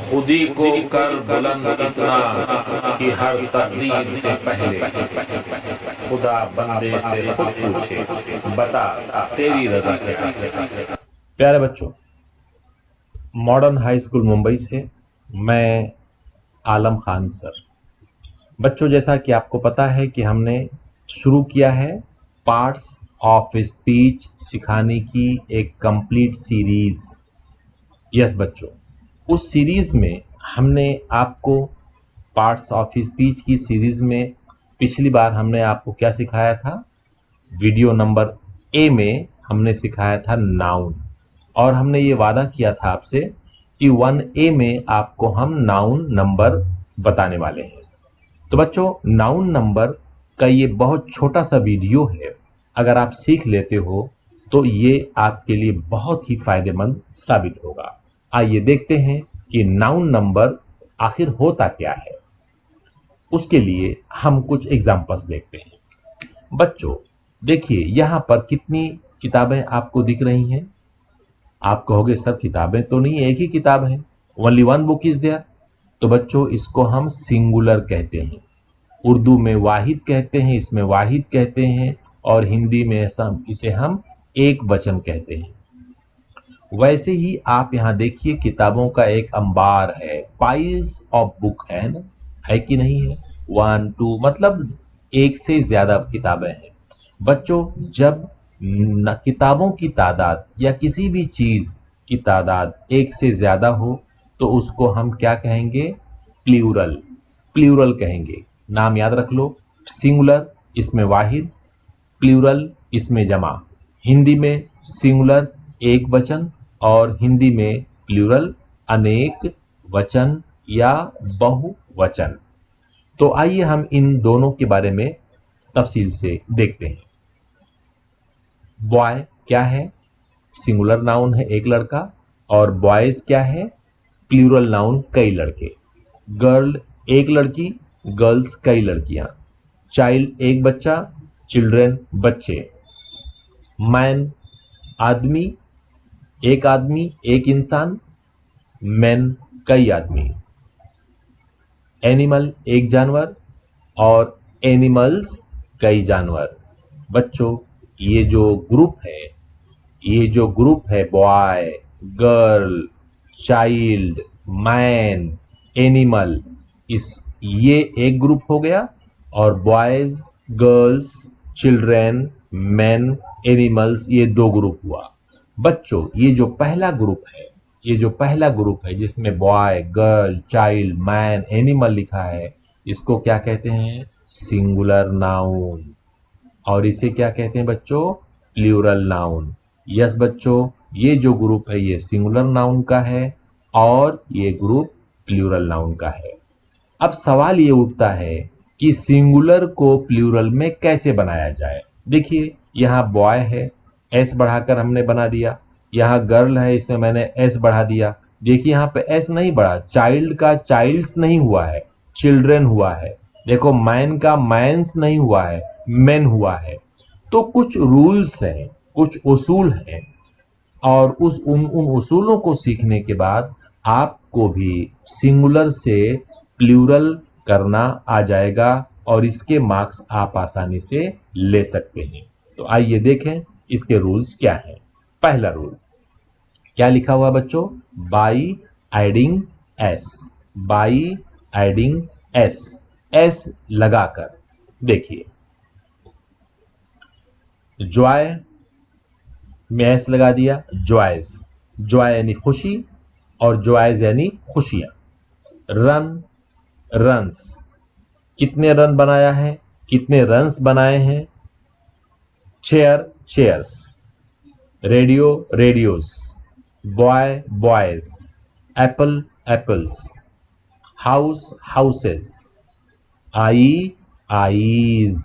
खुदी को कर बुलंद इतना कि हर तकदीर से पहले खुदा बंदे से खुद पूछे, बता तेरी रजा क्या है। प्यारे बच्चों, मॉडर्न हाई स्कूल मुंबई से मैं आलम खान सर। बच्चों, जैसा कि आपको पता है कि हमने शुरू किया है पार्ट्स ऑफ स्पीच सिखाने की एक कंप्लीट सीरीज। यस बच्चों, उस सीरीज में हमने आपको पार्ट्स ऑफ स्पीच की सीरीज में पिछली बार हमने आपको क्या सिखाया था। वीडियो नंबर ए में हमने सिखाया था नाउन, और हमने ये वादा किया था आपसे कि 1A में आपको हम नाउन नंबर बताने वाले हैं। तो बच्चों, नाउन नंबर का ये बहुत छोटा सा वीडियो है, अगर आप सीख लेते हो तो ये आपके लिए बहुत ही फायदेमंद साबित होगा। आइए देखते हैं कि नाउन नंबर आखिर होता क्या है। उसके लिए हम कुछ एग्जाम्पल्स देखते हैं। बच्चों देखिए, यहाँ पर कितनी किताबें आपको दिख रही हैं। आप कहोगे सर किताबें तो नहीं, एक ही किताब है, only one book is there. तो बच्चों इसको हम सिंगुलर कहते हैं। उर्दू में वाहिद कहते हैं, इसमें वाहिद कहते हैं, और हिंदी में इसे हम एक वचन कहते हैं। वैसे ही आप यहाँ देखिए, किताबों का एक अंबार है, पाइल्स ऑफ बुक है ना, है कि नहीं है। 1 2 मतलब एक से ज्यादा किताबें हैं। बच्चों, जब किताबों की तादाद या किसी भी चीज की तादाद एक से ज्यादा हो तो उसको हम क्या कहेंगे, प्लूरल। प्लूरल कहेंगे। नाम याद रख लो, सिंगुलर इसमें वाहिद, प्लूरल इसमें जमा। हिंदी में सिंगुलर एक वचन और हिंदी में प्लूरल अनेक वचन या बहुवचन। तो आइए हम इन दोनों के बारे में तफसील से देखते हैं। बॉय क्या है, सिंगुलर नाउन है एक लड़का, और बॉयज क्या है, प्लूरल नाउन कई लड़के। गर्ल एक लड़की, गर्ल्स कई लड़कियां। चाइल्ड एक बच्चा, चिल्ड्रन बच्चे। मैन आदमी, एक आदमी एक इंसान, मैन कई आदमी। एनिमल एक जानवर और एनिमल्स कई जानवर। बच्चों ये जो ग्रुप है boy, girl, child, man, animal, इस ये एक ग्रुप हो गया, और boys, girls, children, man, animals ये दो ग्रुप हुआ। बच्चों ये जो पहला ग्रुप है जिसमें boy, girl, child, man, animal लिखा है, इसको क्या कहते हैं, सिंगुलर नाउन। और इसे क्या कहते हैं बच्चों, प्लूरल नाउन। यस बच्चों, ये जो ग्रुप है ये सिंगुलर नाउन का है और ये ग्रुप प्लूरल नाउन का है। अब सवाल ये उठता है कि सिंगुलर को प्लूरल में कैसे बनाया जाए। देखिए, यहाँ बॉय है, एस बढ़ाकर हमने बना दिया। यहाँ गर्ल है, इसमें मैंने एस बढ़ा दिया। देखिए यहाँ पे एस नहीं बढ़ा, चाइल्ड का चाइल्ड्स नहीं हुआ है, चिल्ड्रन हुआ है। देखो मैन का मैंस नहीं हुआ है, मेन हुआ है। तो कुछ रूल्स हैं, कुछ उसूल हैं, और उन उसूलों को सीखने के बाद आपको भी सिंगुलर से प्लूरल करना आ जाएगा और इसके मार्क्स आप आसानी से ले सकते हैं। तो आइए देखें इसके रूल्स क्या हैं। पहला रूल क्या लिखा हुआ बच्चों, by adding S. By adding S, S लगाकर। देखिए, जॉय में एस लगा दिया, जॉयज, जॉय यानी खुशी और जॉयज यानी खुशियां। रन, रन्स, कितने रन बनाया है, कितने रन्स बनाए हैं। Chair, chairs. Radio, radios. Boy, boys. Apple, apples. House, houses. Eye, eyes.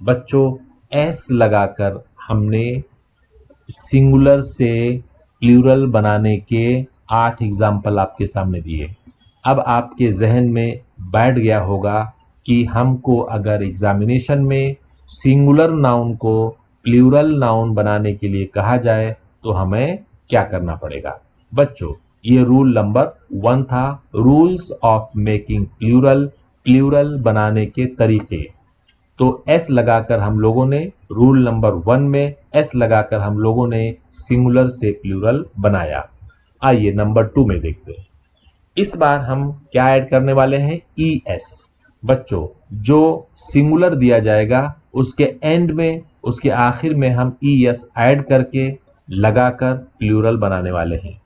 बच्चों, एस लगाकर हमने सिंगुलर से प्लूरल बनाने के 8 एग्जाम्पल आपके सामने दिए। अब आपके जहन में बैठ गया होगा कि हमको अगर एग्जामिनेशन में सिंगुलर नाउन को प्लूरल नाउन बनाने के लिए कहा जाए तो हमें क्या करना पड़ेगा। बच्चों, ये रूल नंबर 1 था, rules of making plural, plural बनाने के तरीके। तो एस लगाकर हम लोगों ने रूल नंबर 1 में एस लगाकर हम लोगों ने सिंगुलर से प्लूरल बनाया। आइए नंबर 2 में देखते हैं। इस बार हम क्या ऐड करने वाले हैं? E S. बच्चों, जो सिंगुलर दिया जाएगा उसके एंड में, उसके आखिर में हम ई एस ऐड करके लगाकर प्लूरल बनाने वाले हैं।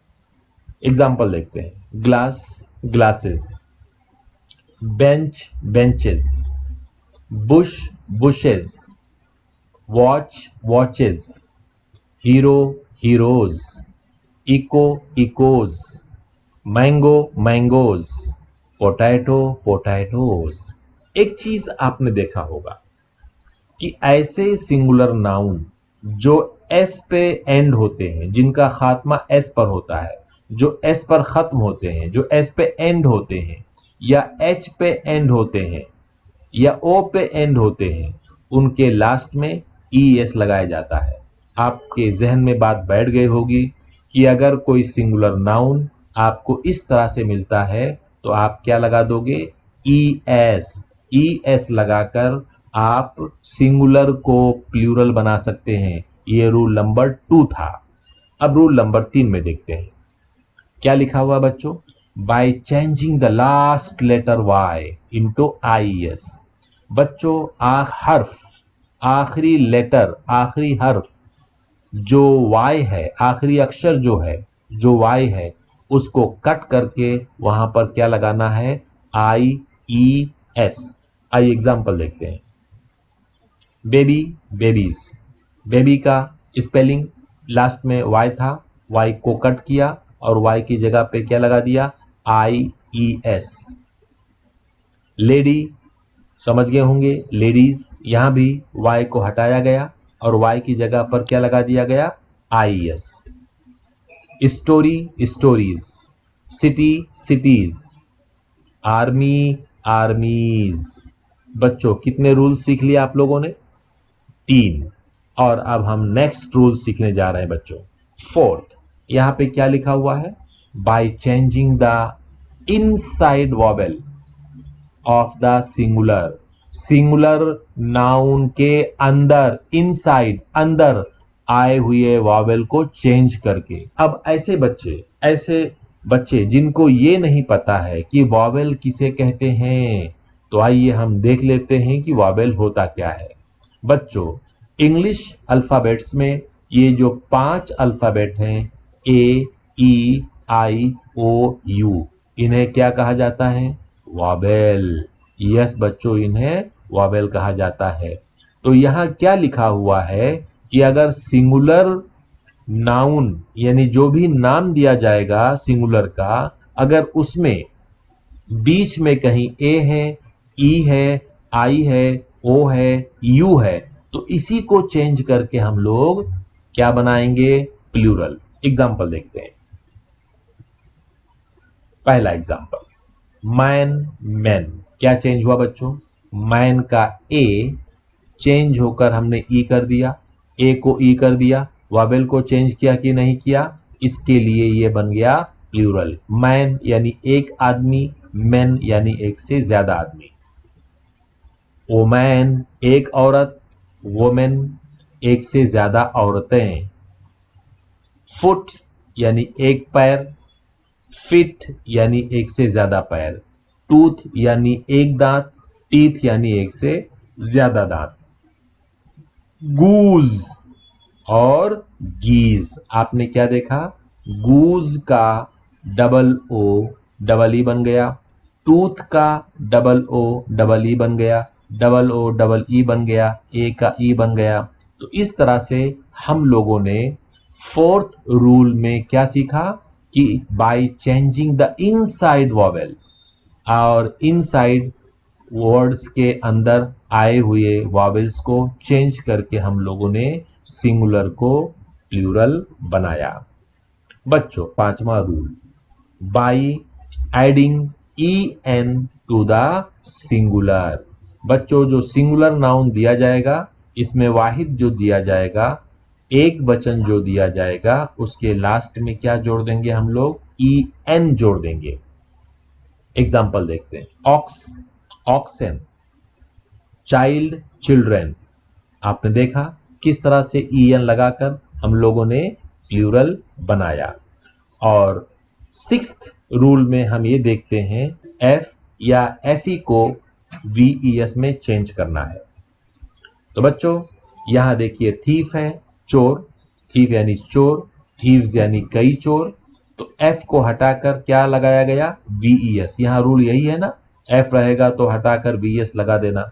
एग्जाम्पल देखते हैं। Glass, glasses, bench, benches, bush, bushes, watch, watches, hero, heroes, echo, echoes, mango, mangoes, potato, potatoes. एक चीज आपने देखा होगा कि ऐसे सिंगुलर नाउन जो एस पे एंड होते हैं, जिनका खात्मा एस पर होता है, जो एस पर खत्म होते हैं, जो एस पे एंड होते हैं, या एच पे एंड होते हैं, या ओ पे एंड होते हैं, उनके लास्ट में ई एस लगाया जाता है। आपके जहन में बात बैठ गई होगी कि अगर कोई सिंगुलर नाउन आपको इस तरह से मिलता है तो आप क्या लगा दोगे? E S. ई एस लगाकर आप सिंगुलर को प्लूरल बना सकते हैं। ये रूल नंबर 2 था। अब रूल नंबर 3 में देखते हैं क्या लिखा हुआ बच्चों। By changing the last letter Y into I S. बच्चों, हर्फ, आखिरी लेटर, आखिरी हर्फ जो वाई है, आखिरी अक्षर जो है, जो वाई है, उसको कट करके वहां पर क्या लगाना है? आई ई एस। आइए एग्जाम्पल देखते हैं। Baby, babies. बेबी का स्पेलिंग लास्ट में वाई था, वाई को कट किया और वाई की जगह पे क्या लगा दिया? आई ई एस। लेडी, समझ गए होंगे, लेडीज, यहां भी वाई को हटाया गया और वाई की जगह पर क्या लगा दिया गया? I S. Story, stories. City, cities. Army, आर्मीज। बच्चों, कितने रूल्स सीख लिए आप लोगों ने? 3। और अब हम नेक्स्ट रूल सीखने जा रहे हैं बच्चों। 4th, यहां पे क्या लिखा हुआ है? Bye changing the inside vowel of the singular. Singular noun के अंदर, इनसाइड, अंदर आए हुए वॉवेल को चेंज करके। अब ऐसे बच्चे जिनको ये नहीं पता है कि वॉवेल किसे कहते हैं, तो आइए हम देख लेते हैं कि वॉवेल होता क्या है। बच्चों, इंग्लिश अल्फाबेट्स में ये जो 5 अल्फाबेट हैं, ए, ई, आई, ओ, यू, इन्हें क्या कहा जाता है? वॉवेल। यस बच्चों, इन्हें वॉवेल कहा जाता है। तो यहां क्या लिखा हुआ है कि अगर सिंगुलर नाउन, यानी जो भी नाम दिया जाएगा सिंगुलर का, अगर उसमें बीच में कहीं ए है, ई है, आई है, ओ है, यू है, तो इसी को चेंज करके हम लोग क्या बनाएंगे? प्लूरल। एग्जाम्पल देखते हैं। पहला एग्जाम्पल, मैन, मैन। क्या चेंज हुआ बच्चों? मैन का ए चेंज होकर हमने ई कर दिया, ए को ई कर दिया। वावेल को चेंज किया कि नहीं किया? इसके लिए ये बन गया प्लूरल। मैन यानी एक आदमी, मैन यानी एक से ज्यादा आदमी। वोमैन एक औरत, वोमेन एक से ज्यादा औरतें। फुट यानी एक पैर, फिट यानी एक से ज्यादा पैर। टूथ यानी एक दांत, टीथ यानी एक से ज्यादा दांत। गूज और गीज। आपने क्या देखा? गूज का डबल ओ डबल ई बन गया, टूथ का डबल ओ डबल ई बन गया, डबल ओ डबल ई बन गया, ए का ई बन गया। तो इस तरह से हम लोगों ने 4th रूल में क्या सीखा कि bye changing the inside vowel, और इनसाइड वर्ड्स के अंदर आए हुए वॉवेल्स को चेंज करके हम लोगों ने सिंगुलर को प्लूरल बनाया। बच्चों, 5वां rule, by adding E N to the singular. बच्चों, जो सिंगुलर नाउन दिया जाएगा, इसमें वाहिद जो दिया जाएगा एक वचन जो दिया जाएगा उसके लास्ट में क्या जोड़ देंगे हम लोग, en जोड़ देंगे। एग्जाम्पल देखते हैं, ऑक्स, ऑक्सन, चाइल्ड, चिल्ड्रेन। आपने देखा किस तरह से en लगाकर हम लोगों ने प्लूरल बनाया। और सिक्स्थ रूल में हम ये देखते हैं एफ या एफई को वीईएस में चेंज करना है। तो बच्चों यहां देखिए थीफ है, चोर, थीफ यानी चोर, थीव्स यानी कई चोर। तो एफ को हटाकर क्या लगाया गया, वीईएस। यहां रूल यही है ना, एफ रहेगा तो हटाकर वीएस लगा देना।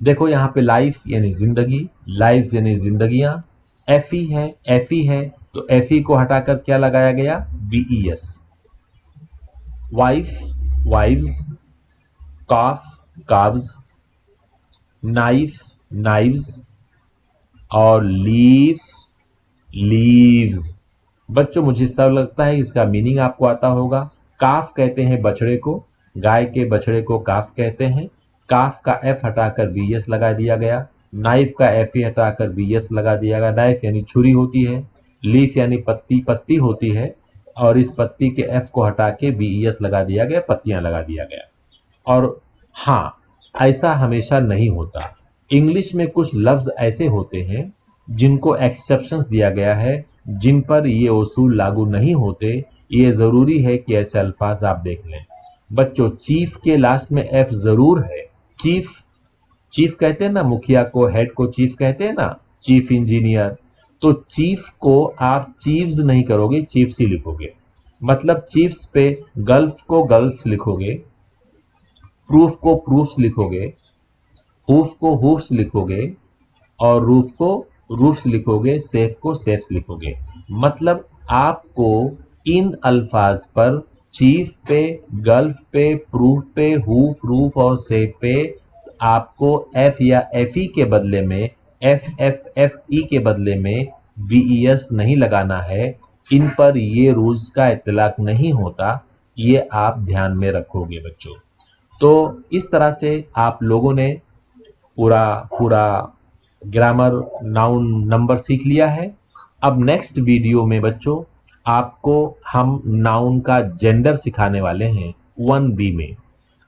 देखो यहां पे लाइफ यानी जिंदगी, लाइफ यानी जिंदगियां, एफई है, एफई है तो एफई को हटाकर क्या लगाया गया, वीईएस। वाइफ, वाइव्स, काफ, काव्स, नाइफ, नाइव्स और लीफ, लीव्स। बच्चों मुझे सब लगता है इसका मीनिंग आपको आता होगा। काफ कहते हैं बछड़े को, गाय के बछड़े को काफ कहते हैं। काफ का एफ हटाकर वीएस लगा दिया गया, नाइफ का एफ ही हटाकर वीएस लगा दिया गया। नाइफ यानी छुरी होती है, लीफ यानी पत्ती, पत्ती होती है और इस पत्ती के एफ को हटा के वीएस लगा दिया गया, पत्तियां लगा दिया गया। और हाँ, ऐसा हमेशा नहीं होता। इंग्लिश में कुछ लफ्ज ऐसे होते हैं जिनको एक्सेप्शंस दिया गया है, जिन पर ये उसूल लागू नहीं होते। ये जरूरी है कि ऐसे अल्फाज आप देख लें। बच्चों चीफ के लास्ट में एफ जरूर है। चीफ, चीफ कहते हैं ना मुखिया को, हेड को चीफ कहते हैं ना, चीफ इंजीनियर। तो चीफ को आप चीफ्स नहीं करोगे, चीफ्स ही लिखोगे। मतलब चीफ्स पे गल्फ को गर्ल्स लिखोगे, प्रूफ को प्रूफ्स लिखोगे, हुफ को हुफ्स लिखोगे और रूफ को रूफ्स लिखोगे, सेफ को सेफ्स लिखोगे। मतलब आपको इन अल्फाज पर चीफ पे, गल्फ पे, प्रूफ पे, हुफ, रूफ और सेफ पे आपको एफ या एफ ई के बदले में, एफ एफ एफ ई के बदले में वीईएस नहीं लगाना है। इन पर ये रूल्स का इत्तलाक नहीं होता, ये आप ध्यान में रखोगे बच्चों। तो इस तरह से आप लोगों ने पूरा पूरा ग्रामर, नाउन, नंबर सीख लिया है। अब नेक्स्ट वीडियो में बच्चों आपको हम नाउन का जेंडर सिखाने वाले हैं 1B में।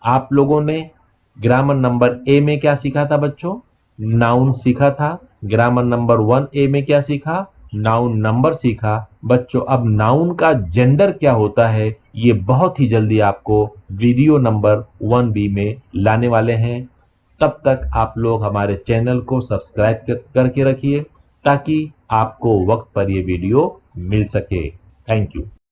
आप लोगों ने ग्रामर नंबर ए में क्या सीखा था बच्चों, नाउन सीखा था। ग्रामर नंबर 1A में क्या सीखा, नाउन नंबर सीखा। बच्चों अब नाउन का जेंडर क्या होता है ये बहुत ही जल्दी आपको वीडियो नंबर 1B में लाने वाले हैं। तब तक आप लोग हमारे चैनल को सब्सक्राइब करके रखिए ताकि आपको वक्त पर ये वीडियो मिल सके। Thank you.